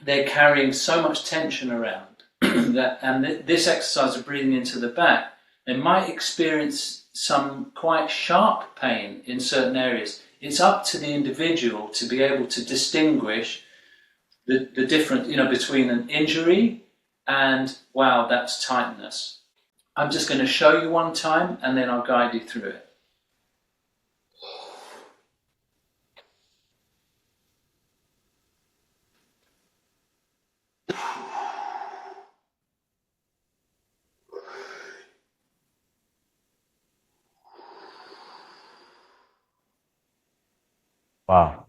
they're carrying so much tension around this exercise of breathing into the back, they might experience some quite sharp pain in certain areas. It's up to the individual to be able to distinguish the difference, between an injury and, wow, that's tightness. I'm just going to show you one time and then I'll guide you through it. Wow.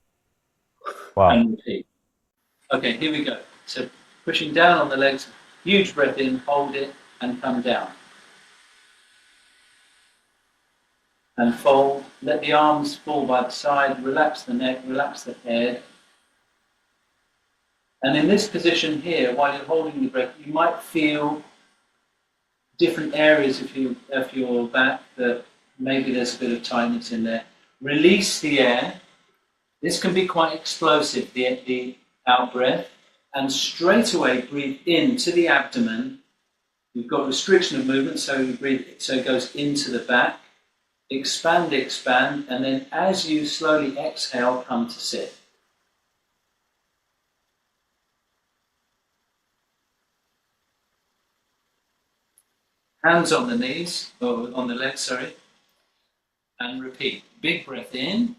Wow. And repeat. Okay, here we go. So pushing down on the legs, huge breath in, hold it, and come down. And fold, let the arms fall by the side, relax the neck, relax the head. And in this position here, while you're holding the breath, you might feel different areas of your back that maybe there's a bit of tightness in there. Release the air. This can be quite explosive, the out breath. And straight away breathe into the abdomen. You've got restriction of movement, so you breathe, so it goes into the back. Expand, expand, and then as you slowly exhale, come to sit. Hands on the knees, or on the legs, sorry. And repeat. Big breath in.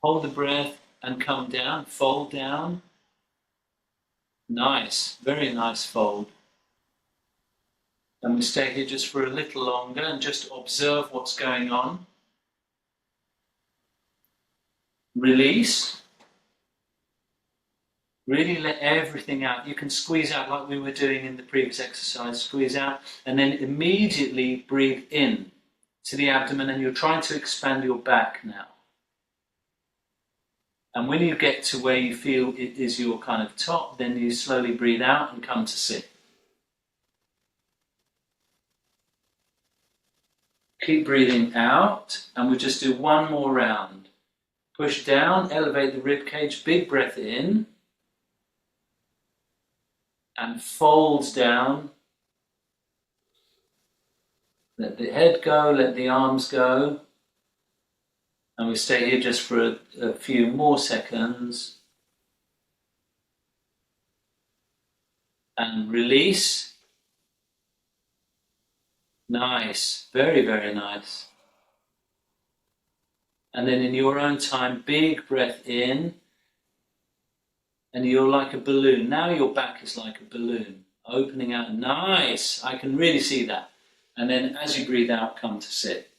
Hold the breath and come down, fold down. Nice, very nice fold. And we stay here just for a little longer and just observe what's going on. Release. Really let everything out. You can squeeze out like we were doing in the previous exercise. Squeeze out and then immediately breathe in to the abdomen, and you're trying to expand your back now. And when you get to where you feel it is your kind of top, then you slowly breathe out and come to sit. Keep breathing out, and we'll just do one more round. Push down, elevate the rib cage, big breath in, and fold down. Let the head go, let the arms go. And we stay here just for a few more seconds. And release. Nice, very, very nice. And then in your own time, big breath in. And you're like a balloon. Now your back is like a balloon, opening out. Nice, I can really see that. And then as you breathe out, come to sit.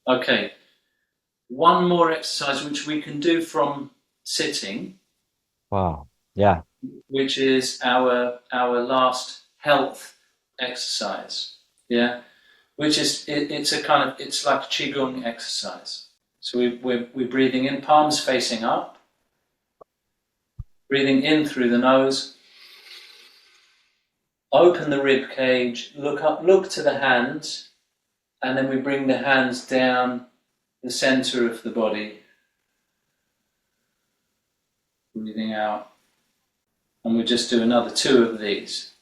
Okay, one more exercise which we can do from sitting. Wow. Yeah. Which is our last health exercise. Yeah, which is it's like a Qigong exercise. So we're breathing in, palms facing up, breathing in through the nose. Open the rib cage, look up, look to the hands, and then we bring the hands down the center of the body. Breathing out. And we'll just do another 2 of these.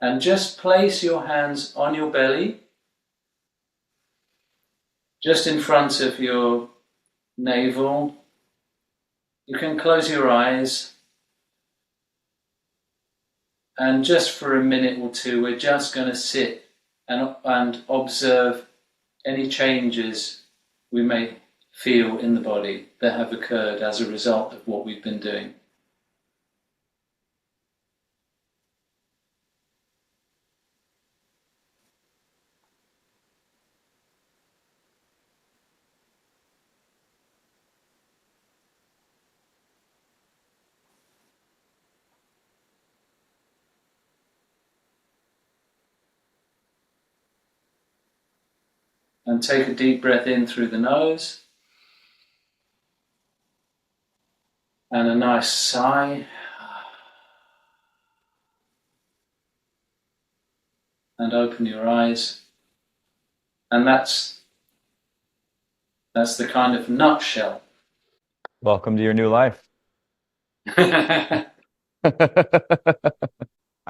And just place your hands on your belly, just in front of your navel. You can close your eyes. And just for a minute or 2, we're just going to sit and observe any changes we may feel in the body that have occurred as a result of what we've been doing. And take a deep breath in through the nose. And a nice sigh. And open your eyes. And that's the kind of nutshell. Welcome to your new life. I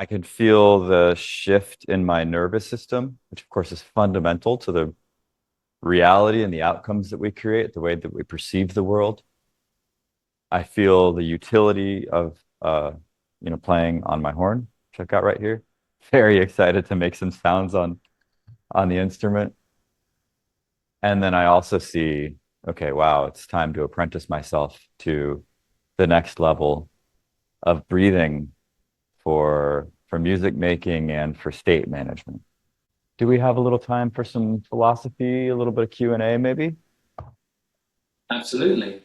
can feel the shift in my nervous system, which of course is fundamental to the reality and the outcomes that we create, the way that we perceive the world. I feel the utility of playing on my horn, which I've got right here. Very excited to make some sounds on the instrument. And then I also see, okay, wow, it's time to apprentice myself to the next level of breathing for music making and for state management. Do we have a little time for some philosophy, a little bit of Q&A maybe? Absolutely.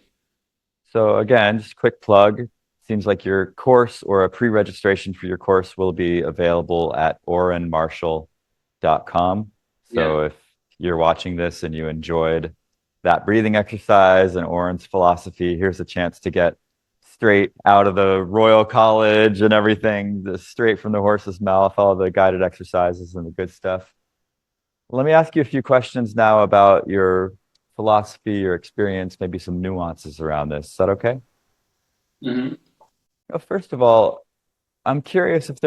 So again, just a quick plug. Seems like your course or a pre-registration for your course will be available at orenmarshall.com. So if you're watching this and you enjoyed that breathing exercise and Oren's philosophy, here's a chance to get straight out of the Royal College and everything, straight from the horse's mouth, all the guided exercises and the good stuff. Let me ask you a few questions now about your philosophy, your experience, maybe some nuances around this. Is that okay? Mm-hmm. Well, first of all, I'm curious if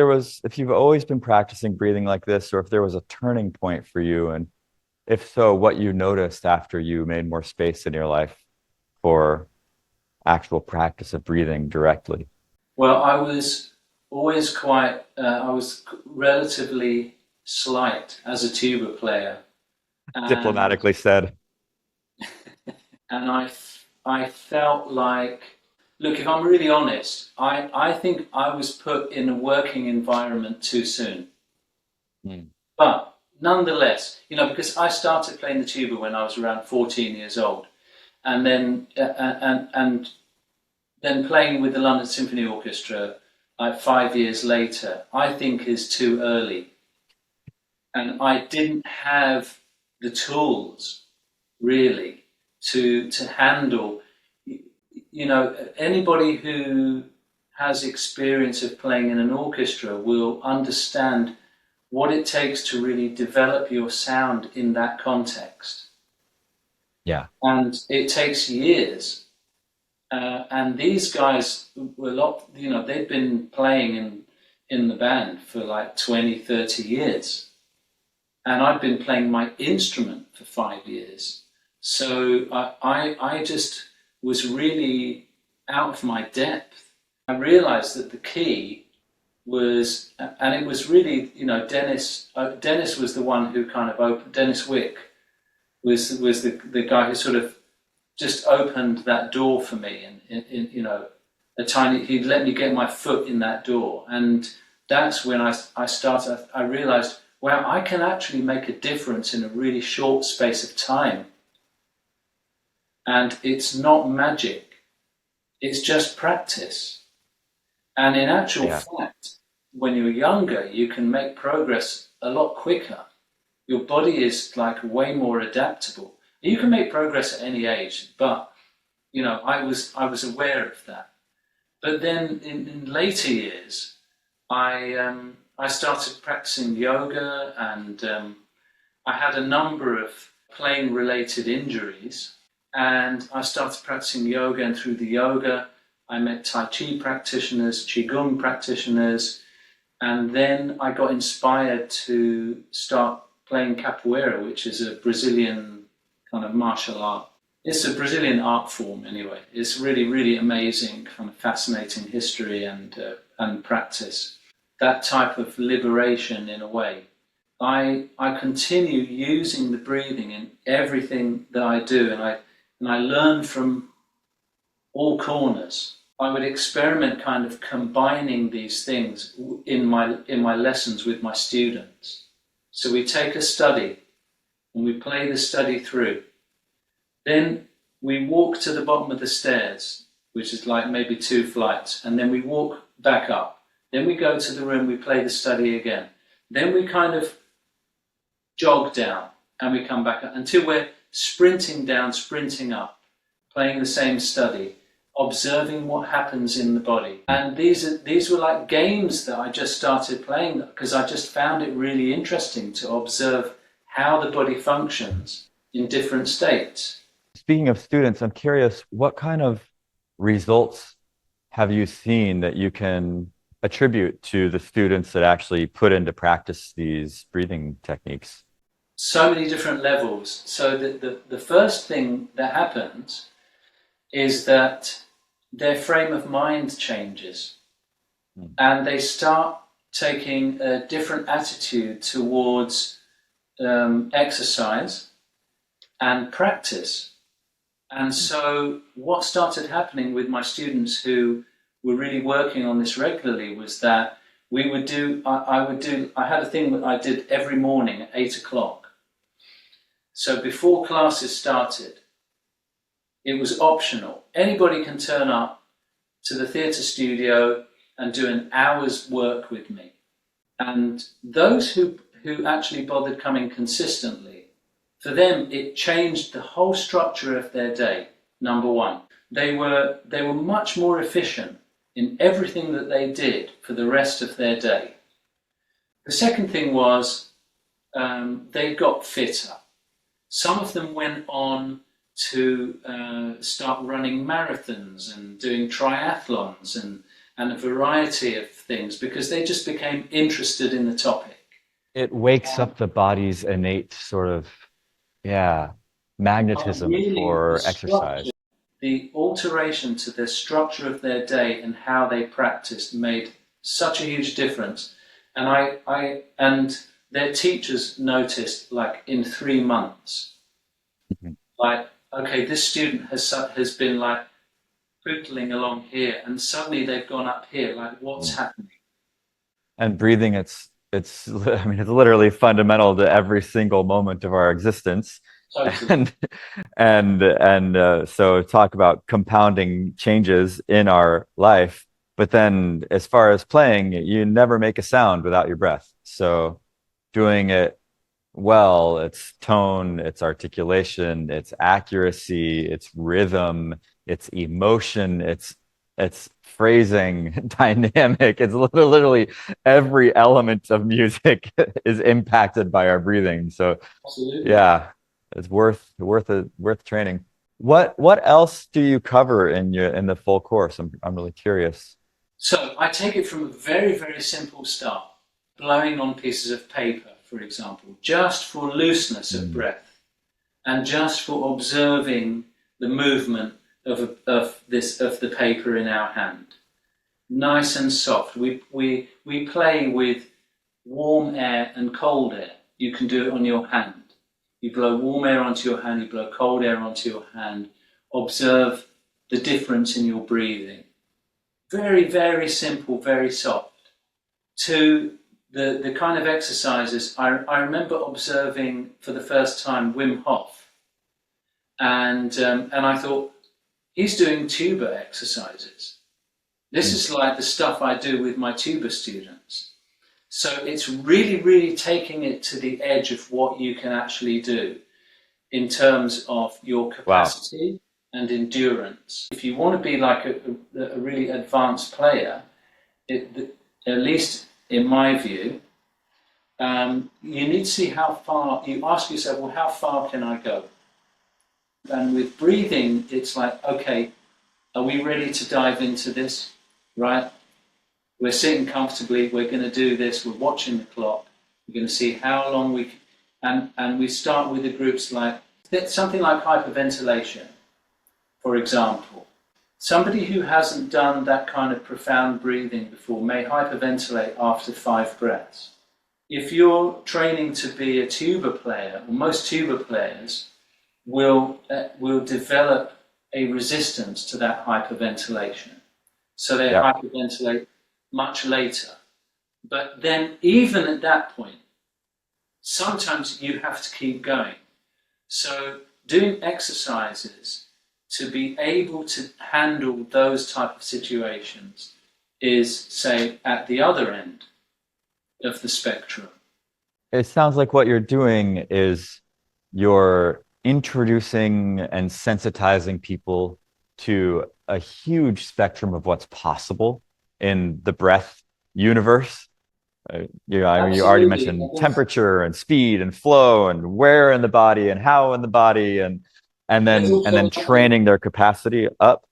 you've always been practicing breathing like this, or if there was a turning point for you, and if so, what you noticed after you made more space in your life for actual practice of breathing directly. Well, I was always I was relatively slight as a tuba player. Diplomatically said. And I felt like, look, if I'm really honest, I think I was put in a working environment too soon. Mm. But nonetheless, because I started playing the tuba when I was around 14 years old, and then playing with the London Symphony Orchestra like 5 years later, I think is too early. And I didn't have the tools really to handle. Anybody who has experience of playing in an orchestra will understand what it takes to really develop your sound in that context. Yeah. And it takes years. And these guys were they'd been playing in the band for like 20, 30 years. And I'd been playing my instrument for 5 years. So I just was really out of my depth. I realized that the key was, and it was really, Dennis was the one who kind of opened, Dennis Wick was the guy who sort of just opened that door for me, and he'd let me get my foot in that door, and that's when I realized, wow, I can actually make a difference in a really short space of time, and it's not magic, it's just practice. And in actual Yeah. fact, when you're younger, you can make progress a lot quicker. Your body is like way more adaptable. You can make progress at any age, but I was aware of that. But then in later years, I started practicing yoga, and I had a number of playing related injuries, and I started practicing yoga, and through the yoga, I met Tai Chi practitioners, Qigong practitioners, and then I got inspired to start playing capoeira, which is a Brazilian kind of martial art. It's a Brazilian art form, anyway. It's really, really amazing, kind of fascinating history and practice. That type of liberation, in a way. I continue using the breathing in everything that I do, and I learn from all corners. I would experiment kind of combining these things in my lessons with my students. So we take a study and we play the study through. Then we walk to the bottom of the stairs, which is like maybe 2 flights, and then we walk back up. Then we go to the room, we play the study again. Then we kind of jog down and we come back up until we're sprinting down, sprinting up, playing the same study, observing what happens in the body. And these were like games that I just started playing because I just found it really interesting to observe how the body functions in different states. Speaking of students, I'm curious, what kind of results have you seen that you can attribute to the students that actually put into practice these breathing techniques? So many different levels. So the first thing that happens is that their frame of mind changes, and they start taking a different attitude towards exercise and practice. And so what started happening with my students who were really working on this regularly was that I had a thing that I did every morning at 8 o'clock. So before classes started, it was optional. Anybody can turn up to the theatre studio and do an hour's work with me. And those who actually bothered coming consistently, for them it changed the whole structure of their day. Number one, they were much more efficient in everything that they did for the rest of their day. The second thing was they got fitter. Some of them went on to start running marathons and doing triathlons and a variety of things because they just became interested in the topic. It wakes up the body's innate sort of, yeah, magnetism Really, the for exercise. structure, the alteration to the structure of their day and how they practiced made such a huge difference. And and their teachers noticed, like in 3 months, Mhm. like, okay, this student has been like pootling along here, and suddenly they've gone up here. Like, what's Mm. happening? And breathing, I mean, it's literally fundamental to every single moment of our existence. Totally. And so talk about compounding changes in our life. But then as far as playing, you never make a sound without your breath. So doing it well, it's tone, it's articulation, it's accuracy, it's rhythm, it's emotion, it's phrasing, dynamic. It's literally every element of music is impacted by our breathing. So Absolutely. yeah, it's worth training. What else do you cover in the full course? I'm really curious. So I take it from a very, very simple start, blowing on pieces of paper, for example, just for looseness of Mm. breath and just for observing the movement of the paper in our hand. Nice and soft. We play with warm air and cold air. You can do it on your hand. You blow warm air onto your hand, you blow cold air onto your hand. Observe the difference in your breathing. Very, very simple, very soft. To the kind of exercises, I remember observing for the first time Wim Hof, and I thought, he's doing tuba exercises. This Mm. is like the stuff I do with my tuba students. So it's really, really taking it to the edge of what you can actually do in terms of your Wow. capacity and endurance. If you want to be like a really advanced player, at least in my view, you need to see how far, you ask yourself, well, how far can I go? And with breathing, it's like, okay, are we ready to dive into this? Right? We're sitting comfortably, we're going to do this, we're watching the clock, we're going to see how long we can, and we start with the groups like, something like hyperventilation, for example. Somebody who hasn't done that kind of profound breathing before may hyperventilate after 5 breaths. If you're training to be a tuba player, or most tuba players will develop a resistance to that hyperventilation. So they Yeah. hyperventilate much later. But then, even at that point, sometimes you have to keep going. So, doing exercises to be able to handle those type of situations is, say, at the other end of the spectrum. It sounds like what you're doing is you're introducing and sensitizing people to a huge spectrum of what's possible in the breath universe. I mean, you already Absolutely. mentioned temperature and speed and flow and where in the body and how in the body There's and also then training their capacity up.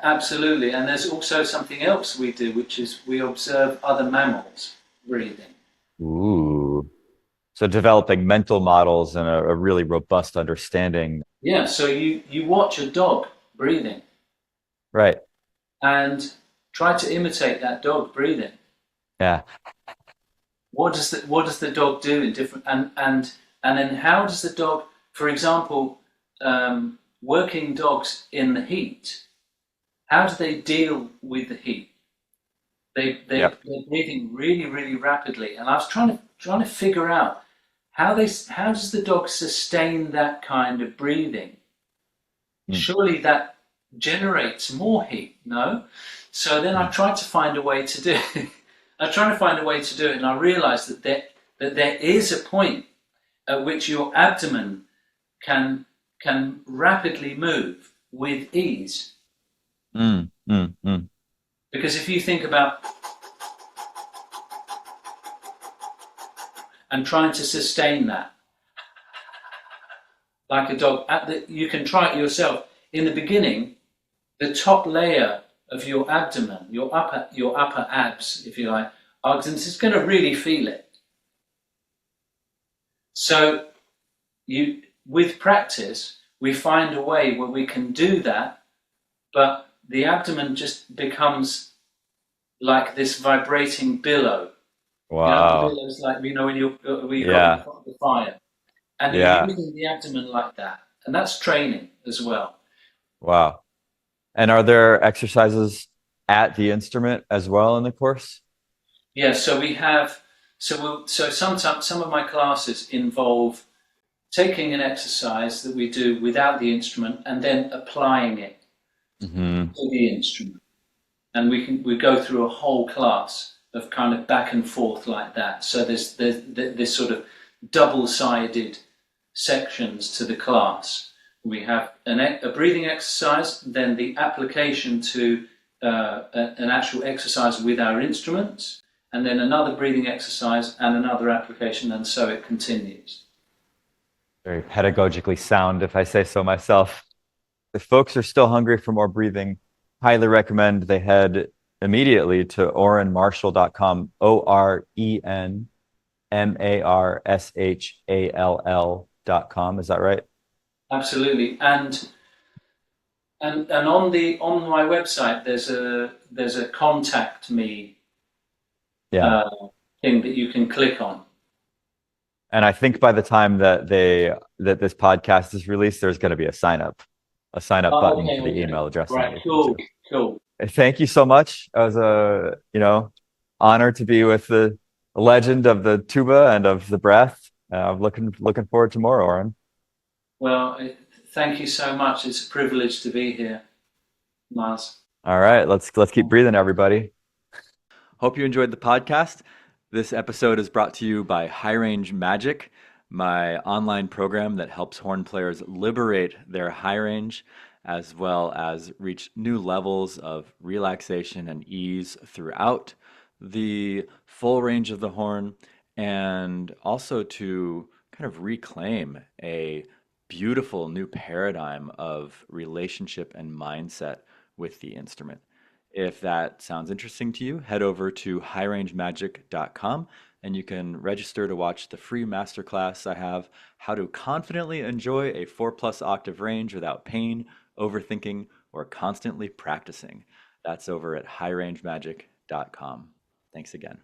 absolutely, and there's also something else we do, which is we observe other mammals breathing. Ooh. So developing mental models and a really robust understanding. Yeah, so you watch a dog breathing Right. and try to imitate that dog breathing. Yeah. What does the dog do in different and then how does the dog, for example, working dogs in the heat, how do they deal with the heat? Yep. They're breathing really, really rapidly, and I was trying to figure out how does the dog sustain that kind of breathing? Mm. Surely that generates more heat, no? So then I Mm. tried to find a way to do it. I tried to find a way to do it, and I realized that there is a point at which your abdomen can rapidly move with ease. Mm. Mm. Mm. Because if you think about and trying to sustain that like a dog, you can try it yourself. In the beginning, the top layer of your abdomen, your upper abs, if you like, is going to really feel it. So with practice, we find a way where we can do that, but the abdomen just becomes like this vibrating billow. You know, the Wow. billow is like, when you've got Yeah. the fire, and you're Yeah. using the abdomen like that, and that's training as well. Wow. And are there exercises at the instrument as well in the course? Yeah, so we have. So sometimes some of my classes involve taking an exercise that we do without the instrument and then applying it Hmm. to the instrument. And we go through a whole class of kind of back and forth like that. So there's this sort of double-sided sections to the class. We have a breathing exercise, then the application to an actual exercise with our instruments, and then another breathing exercise and another application, and so it continues. Very pedagogically sound, if I say so myself. If folks are still hungry for more breathing, highly recommend they head immediately to orenmarshall.com, ORENMARSHALL.com. Is that right? Absolutely, and on my website there's a contact me Yeah. uh, thing that you can click on. And I think by the time that this podcast is released, there's going to be a sign up Oh, button okay, for the okay, email address and right, everything cool, too. cool. Thank you so much. It was a, honor to be with the legend of the tuba and of the breath. I'm looking forward to more, Oren. Well, thank you so much. It's a privilege to be here, Miles. All right, let's keep breathing, everybody. Hope you enjoyed the podcast. This episode is brought to you by High Range Magic, my online program that helps horn players liberate their high range as well as reach new levels of relaxation and ease throughout the full range of the horn, and also to kind of reclaim a beautiful new paradigm of relationship and mindset with the instrument. If that sounds interesting to you, head over to highrangemagic.com and you can register to watch the free masterclass I have, How to Confidently Enjoy a 4+ Octave Range Without Pain, Overthinking, or Constantly Practicing. That's over at highrangemagic.com. Thanks again.